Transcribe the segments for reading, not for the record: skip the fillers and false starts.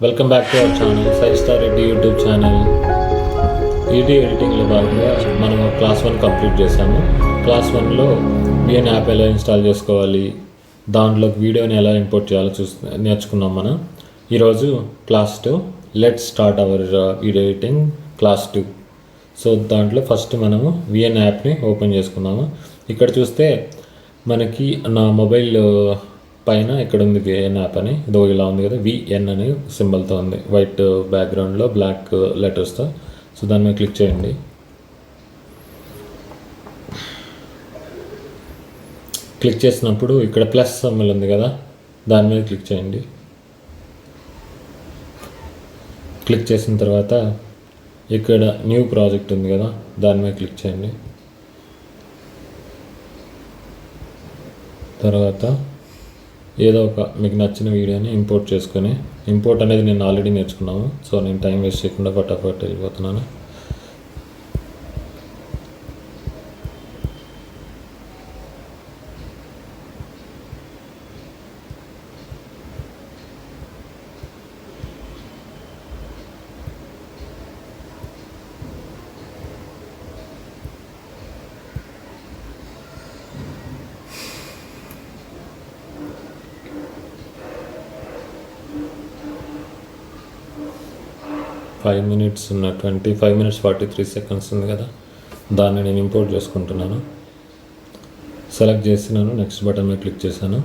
Welcome back to our channel 5 star Reddy YouTube channel. Video ఎడిటింగ్లో భాగంగా మనం క్లాస్ 1 కంప్లీట్ చేసాము. క్లాస్ 1లో విఎన్ యాప్ ఎలా ఇన్స్టాల్ చేసుకోవాలి, దాంట్లోకి వీడియోని ఎలా ఇంపోర్ట్ చేయాలో నేర్చుకున్నాం మనం. ఈరోజు class 2 let's start our video editing class 2. So దాంట్లో ఫస్ట్ మనము విఎన్ యాప్ని ఓపెన్ చేసుకున్నాము. ఇక్కడ చూస్తే మనకి నా మొబైల్ పైన ఇక్కడ ఉంది విఎన్ యాప్ అని, ఇదో ఇలా ఉంది కదా, విఎన్ అని సింబల్తో ఉంది, వైట్ బ్యాక్గ్రౌండ్లో బ్లాక్ లెటర్స్తో. సో దాని మీద క్లిక్ చేయండి. క్లిక్ చేసినప్పుడు ఇక్కడ ప్లస్ సింబల్ ఉంది కదా, దాని మీద క్లిక్ చేయండి. క్లిక్ చేసిన తర్వాత ఇక్కడ న్యూ ప్రాజెక్ట్ ఉంది కదా, దాని మీద క్లిక్ చేయండి. తర్వాత ఏదో ఒక మీకు నచ్చిన వీడియోని ఇంపోర్ట్ చేసుకొని, ఇంపోర్ట్ అనేది నేను ఆల్రెడీ నేర్చుకున్నాను. సో నేను టైం వేస్ట్ చేయకుండా ఫటాఫట్ వెళ్ళిపోతున్నాను. ఫైవ్ మినిట్స్ 25 minutes 43 seconds ఉంది కదా, దాన్ని నేను ఇంపోర్ట్ చేసుకుంటున్నాను. సెలెక్ట్ చేస్తున్నాను, నెక్స్ట్ బటన్ మీద క్లిక్ చేశాను.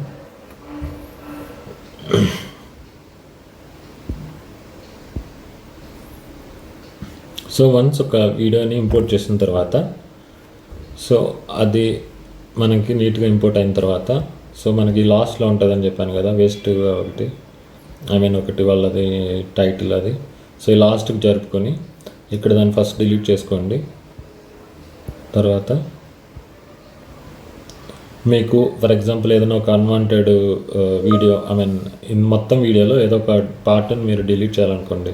సో వన్స్ ఒక వీడియోని ఇంపోర్ట్ చేసిన తర్వాత, సో అది మనకి నీట్గా ఇంపోర్ట్ అయిన తర్వాత, సో మనకి లాస్ట్లో ఉంటుందని చెప్పాను కదా, వేస్ట్ ఒకటి, ఒకటి వాళ్ళది టైటిల్ అది. సో ఈ లాస్ట్కి జరుపుకొని ఇక్కడ దాన్ని ఫస్ట్ డిలీట్ చేసుకోండి. తర్వాత మీకు ఫర్ ఎగ్జాంపుల్ ఏదైనా ఒక అన్వాంటెడ్ వీడియో, మొత్తం వీడియోలో ఏదో ఒక పార్ట్ని మీరు డిలీట్ చేయాలనుకోండి.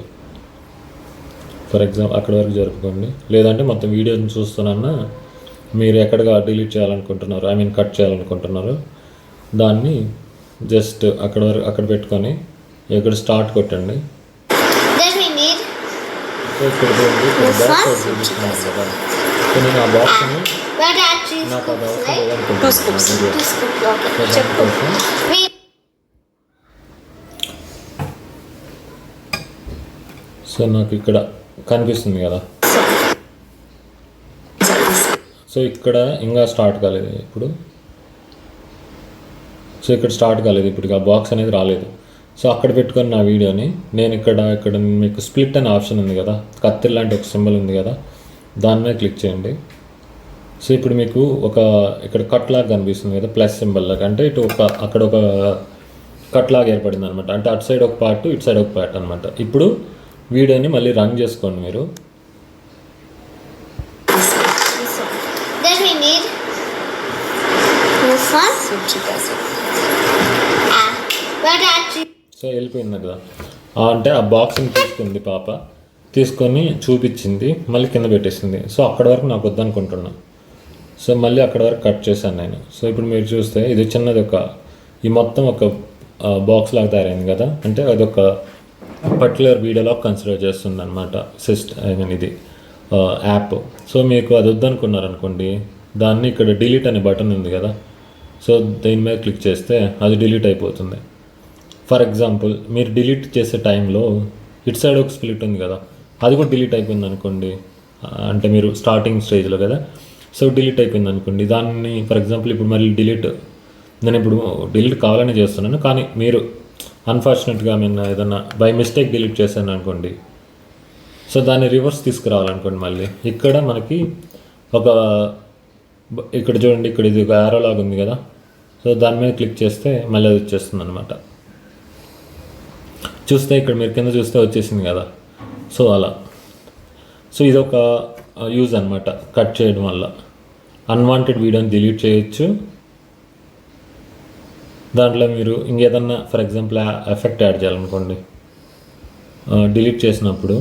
ఫర్ ఎగ్జాంపుల్ అక్కడి వరకు జరుపుకోండి. లేదంటే మొత్తం వీడియోని చూస్తున్నా మీరు ఎక్కడగా డిలీట్ చేయాలనుకుంటున్నారు, కట్ చేయాలనుకుంటున్నారు, దాన్ని జస్ట్ అక్కడ పెట్టుకొని ఇక్కడ స్టార్ట్ కొట్టండి. సో ఇక్కడ సో నేను ఆ బాక్స్ని నాకు అది అవసరం లేదనుకుంటున్నాను. సో నాకు ఇక్కడ కనిపిస్తుంది కదా, సో ఇక్కడ ఇంకా స్టార్ట్ కాలేదు ఇప్పుడు. సో ఇక్కడ స్టార్ట్ కాలేదు, ఇప్పుడు ఆ బాక్స్ అనేది రాలేదు. సో అక్కడ పెట్టుకొని నా వీడియోని నేను ఇక్కడ మీకు స్ప్లిట్ అనే ఆప్షన్ ఉంది కదా, కత్తి లాంటి ఒక సింబల్ ఉంది కదా, దాని మీద క్లిక్ చేయండి. సో ఇప్పుడు మీకు ఇక్కడ కట్ లాగా కనిపిస్తుంది కదా, ప్లస్ సింబల్ లాగా, అంటే అక్కడ ఒక కట్ లాగా ఏర్పడింది అనమాట. అంటే అటు సైడ్ ఒక పార్ట్, ఇటు సైడ్ ఒక పార్ట్ అనమాట. ఇప్పుడు వీడియోని మళ్ళీ రన్ చేసుకోండి మీరు. సో వెళ్ళిపోయింది కదా, అంటే ఆ బాక్స్ని తీసుకుంది పాప, తీసుకొని చూపించింది, మళ్ళీ కింద పెట్టేసింది. సో అక్కడ వరకు నాకు వద్దనుకుంటున్నా. సో మళ్ళీ అక్కడ వరకు కట్ చేశాను నేను. సో ఇప్పుడు మీరు చూస్తే ఇది చిన్నది ఈ మొత్తం ఒక బాక్స్ లాగా తయారైంది కదా, అంటే అదొక పర్టికులర్ వీడియోలో కన్సిడర్ చేస్తుంది అనమాట ఇది యాప్. సో మీకు అది వద్దనుకున్నారనుకోండి, దాన్ని ఇక్కడ డిలీట్ అనే బటన్ ఉంది కదా, సో దీని మీద క్లిక్ చేస్తే అది డిలీట్ అయిపోతుంది. ఫర్ ఎగ్జాంపుల్ మీరు డిలీట్ చేసే టైంలో ఇటు సైడ్ ఒక స్ప్లిట్ ఉంది కదా, అది కూడా డిలీట్ అయిపోయింది అనుకోండి, అంటే మీరు స్టార్టింగ్ స్టేజ్లో కదా, సో డిలీట్ అయిపోయింది అనుకోండి, దాన్ని ఫర్ ఎగ్జాంపుల్ ఇప్పుడు మళ్ళీ నేను ఇప్పుడు డిలీట్ కావాలని చేస్తున్నాను, కానీ మీరు అన్ఫార్చునేట్గా ఏదన్నా బై మిస్టేక్ డిలీట్ చేశాను అనుకోండి, సో దాన్ని రివర్స్ తీసుకురావాలనుకోండి, మళ్ళీ ఇక్కడ మనకి ఇక్కడ చూడండి, ఇక్కడ ఇది ఒక యారో లాగా ఉంది కదా, సో దాని మీద క్లిక్ చేస్తే మళ్ళీ అది వచ్చేస్తుంది అనమాట. చూస్తే ఇక్కడ మీరు కింద చూస్తే వచ్చేసింది కదా, సో అలా. సో ఇది ఒక యూజ్ అనమాట, కట్ చేయడం వల్ల అన్వాంటెడ్ వీడియోని డిలీట్ చేయొచ్చు. దాంట్లో మీరు ఇంకేదన్నా ఫర్ ఎగ్జాంపుల్ ఎఫెక్ట్ యాడ్ చేయాలనుకోండి, డిలీట్ చేసినప్పుడు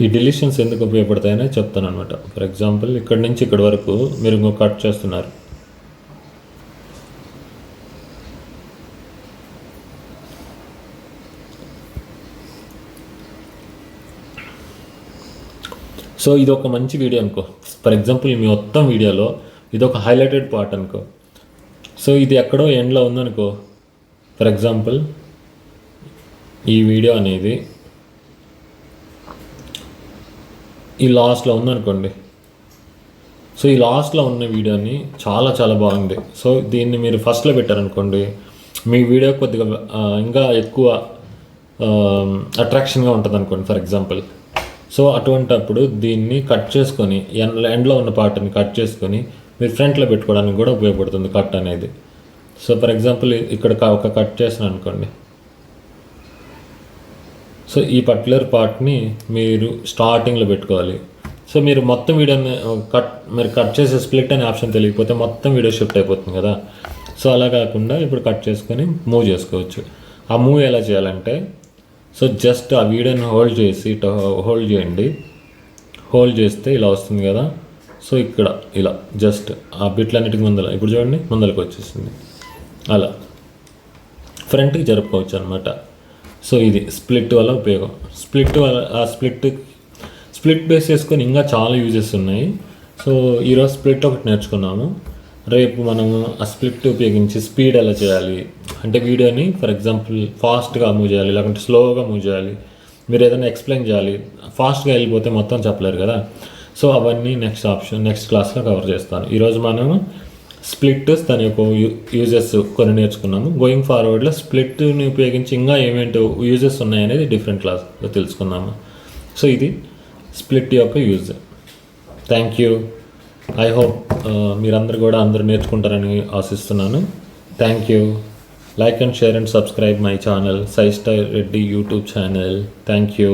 ఈ డిలీషన్స్ ఎందుకు ఉపయోగపడతాయని చెప్తాను అనమాట. ఫర్ ఎగ్జాంపుల్ ఇక్కడ నుంచి ఇక్కడ వరకు మీరు ఇంకో కట్ చేస్తున్నారు, సో ఇది ఒక మంచి వీడియో అనుకో. ఫర్ ఎగ్జాంపుల్ మీ మొత్తం వీడియోలో ఇది ఒక హైలైటెడ్ పార్ట్ అనుకో. సో ఇది ఎక్కడో ఎండ్లో ఉందనుకో. ఫర్ ఎగ్జాంపుల్ ఈ వీడియో అనేది ఈ లాస్ట్లో ఉందనుకోండి. సో ఈ లాస్ట్లో ఉన్న వీడియోని చాలా చాలా బాగుంది. సో దీన్ని మీరు ఫస్ట్లో పెట్టారనుకోండి, మీ వీడియో కొద్దిగా ఇంకా ఎక్కువ అట్రాక్షన్గా ఉంటుంది అనుకోండి ఫర్ ఎగ్జాంపుల్. సో అటువంటప్పుడు దీన్ని కట్ చేసుకొని ఎండ్లో ఉన్న పార్ట్ని కట్ చేసుకొని మీరు ఫ్రంట్లో పెట్టుకోవడానికి కూడా ఉపయోగపడుతుంది కట్ అనేది. సో ఫర్ ఎగ్జాంపుల్ ఇక్కడ ఒక కట్ చేసిన అనుకోండి. సో ఈ పర్టికులర్ పార్ట్ని మీరు స్టార్టింగ్లో పెట్టుకోవాలి. సో మీరు మొత్తం వీడియోని మీరు కట్ చేసే స్ప్లిట్ అనే ఆప్షన్ తెలియకపోతే మొత్తం వీడియో షిఫ్ట్ అయిపోతుంది కదా. సో అలా కాకుండా ఇప్పుడు కట్ చేసుకొని మూవ్ చేసుకోవచ్చు. ఆ మూవ్ ఎలా చేయాలంటే, సో జస్ట్ ఆ వీడియోని హోల్డ్ చేయండి. హోల్డ్ చేస్తే ఇలా వస్తుంది కదా. సో ఇక్కడ ఇలా జస్ట్ ఆ బిట్లన్నిటికి ఇప్పుడు చూడండి ముందరకు వచ్చేసింది. అలా ఫ్రంట్కి జరుపుకోవచ్చు అనమాట. సో ఇది స్ప్లిట్ వల్ల ఉపయోగం. స్ప్లిట్ బేస్ చేసుకొని ఇంకా చాలా యూజెస్ ఉన్నాయి. సో ఈరోజు స్ప్లిట్ ఒకటి నేర్చుకున్నాము. రేపు మనము ఆ స్ప్లిట్ ఉపయోగించి స్పీడ్ ఎలా చేయాలి అంటే, వీడియోని ఫర్ ఎగ్జాంపుల్ ఫాస్ట్గా మూవ్ చేయాలి లేకుంటే స్లోగా మూవ్ చేయాలి, మీరు ఏదైనా ఎక్స్ప్లెయిన్ చేయాలి, ఫాస్ట్గా వెళ్ళిపోతే మొత్తం చెప్పలేరు కదా. సో అవన్నీ నెక్స్ట్ క్లాస్లో కవర్ చేస్తాను. ఈరోజు మనము స్ప్లిట్ దాని యొక్క యూజెస్ కొన్ని నేర్చుకున్నాము. గోయింగ్ ఫార్వర్డ్లో స్ప్లిట్ని ఉపయోగించి ఇంకా ఏమేంటో యూజెస్ ఉన్నాయనేది డిఫరెంట్ క్లాస్లో తెలుసుకున్నాము. సో ఇది స్ప్లిట్ యొక్క use. Thank you. I hope అందరూ నేర్చుకుంటారని ఆశిస్తున్నాను. Thank you. Like and share and subscribe my channel, Sai Style Reddy YouTube channel. Thank you.